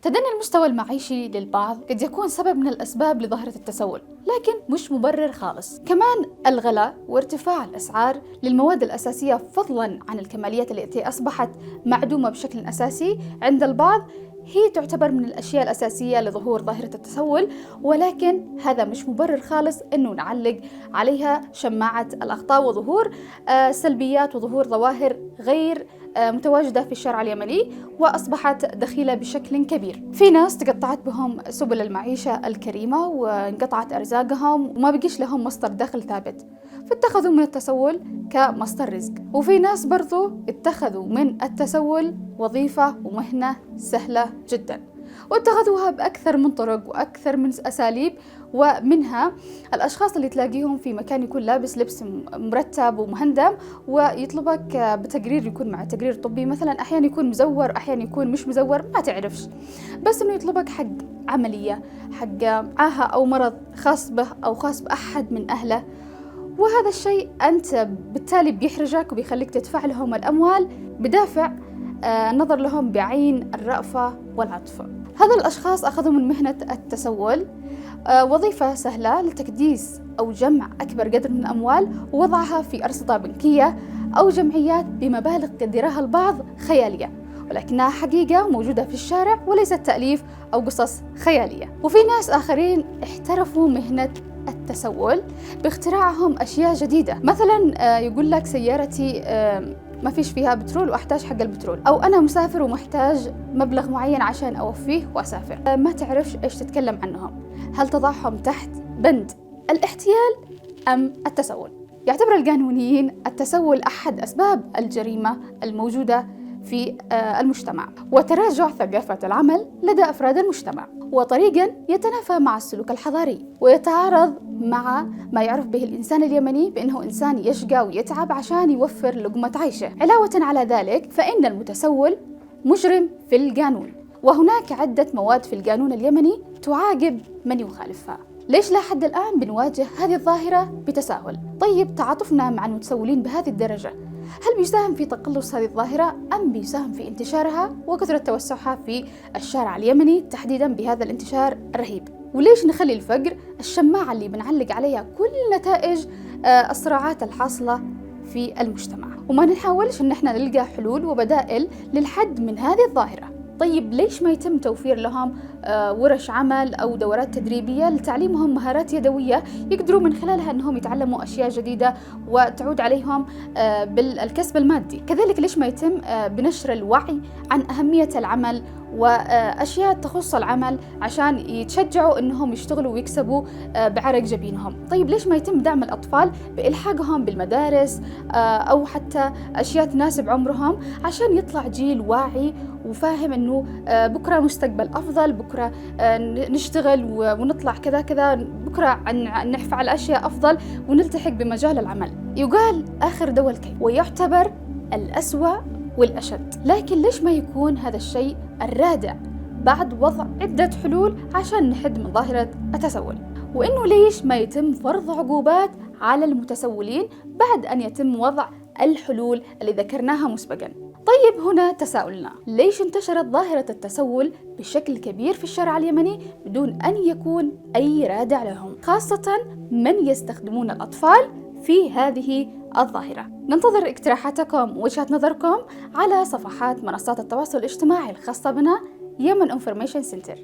تدني المستوى المعيشي للبعض قد يكون سبب من الأسباب لظاهرة التسول، لكن مش مبرر خالص. كمان الغلاء وارتفاع الأسعار للمواد الأساسية فضلاً عن الكماليات التي أصبحت معدومة بشكل أساسي عند البعض هي تعتبر من الأشياء الأساسية لظهور ظاهرة التسول، ولكن هذا مش مبرر خالص أنه نعلق عليها شماعة الأخطاء وظهور سلبيات وظهور ظواهر غير متواجدة في الشارع اليمني وأصبحت دخيلة بشكل كبير. في ناس تقطعت بهم سبل المعيشة الكريمة وانقطعت أرزاقهم وما بقيش لهم مصدر دخل ثابت، فاتخذوا من التسول كمصدر رزق. وفي ناس برضو اتخذوا من التسول وظيفة ومهنة سهلة جدا، واتخذوها بأكثر من طرق وأكثر من أساليب، ومنها الأشخاص اللي تلاقيهم في مكان يكون لابس لبس مرتب ومهندم ويطلبك بتقرير يكون مع تقرير طبي مثلا، أحيانا يكون مزور أحيانا يكون مش مزور ما تعرفش، بس إنه يطلبك حق عملية حق عاهة أو مرض خاص به أو خاص بأحد من أهله، وهذا الشيء أنت بالتالي بيحرجك وبيخليك تدفع لهم الأموال بدافع النظر لهم بعين الرأفة والعطف. هذا الأشخاص أخذوا من مهنة التسول وظيفة سهلة لتكديس أو جمع أكبر قدر من الأموال ووضعها في أرصدة بنكية أو جمعيات بمبالغ قد يراها البعض خيالية، ولكنها حقيقة موجودة في الشارع وليست تأليف أو قصص خيالية. وفي ناس آخرين احترفوا مهنة التسول باختراعهم أشياء جديدة، مثلا يقول لك سيارتي ما فيش فيها بترول وأحتاج حق البترول، أو أنا مسافر ومحتاج مبلغ معين عشان أوفيه وأسافر. ما تعرفش إيش تتكلم عنهم، هل تضعهم تحت بند الاحتيال أم التسول؟ يعتبر القانونيين التسول أحد أسباب الجريمة الموجودة في المجتمع وتراجع ثقافة العمل لدى أفراد المجتمع، وطريقا يتنافى مع السلوك الحضاري ويتعارض مع ما يعرف به الإنسان اليمني بأنه إنسان يشقى ويتعب عشان يوفر لقمة عيشه. علاوة على ذلك فإن المتسول مجرم في القانون، وهناك عدة مواد في القانون اليمني تعاقب من يخالفها. ليش لحد الآن بنواجه هذه الظاهرة بتساهل؟ طيب تعاطفنا مع المتسولين بهذه الدرجة هل بيساهم في تقلص هذه الظاهرة أم بيساهم في انتشارها وكثرة توسعها في الشارع اليمني تحديدا بهذا الانتشار الرهيب؟ وليش نخلي الفقر الشماعة اللي بنعلق عليها كل نتائج الصراعات الحاصلة في المجتمع، وما نحاولش ان احنا نلقى حلول وبدائل للحد من هذه الظاهرة؟ طيب ليش ما يتم توفير لهم ورش عمل أو دورات تدريبية لتعليمهم مهارات يدوية يقدروا من خلالها أنهم يتعلموا أشياء جديدة وتعود عليهم بالكسب المادي؟ كذلك ليش ما يتم بنشر الوعي عن أهمية العمل وأشياء تخص العمل عشان يتشجعوا أنهم يشتغلوا ويكسبوا بعرق جبينهم؟ طيب ليش ما يتم دعم الأطفال بإلحاقهم بالمدارس أو حتى أشياء تناسب عمرهم عشان يطلع جيل واعي وفاهم أنه بكرة مستقبل أفضل، بكرة نشتغل ونطلع كذا كذا، بكرة نفعل أشياء أفضل ونلتحق بمجال العمل. يقال آخر دول كي ويعتبر الأسوأ والأشد، لكن ليش ما يكون هذا الشيء الرادع بعد وضع عدة حلول عشان نحد من ظاهرة التسول؟ وإنه ليش ما يتم فرض عقوبات على المتسولين بعد أن يتم وضع الحلول اللي ذكرناها مسبقاً؟ طيب هنا تساؤلنا، ليش انتشرت ظاهرة التسول بشكل كبير في الشارع اليمني بدون أن يكون أي رادع لهم، خاصة من يستخدمون الأطفال في هذه الظاهرة؟ ننتظر اقتراحاتكم ووجهات نظركم على صفحات منصات التواصل الاجتماعي الخاصة بنا يمن انفورميشن سنتر.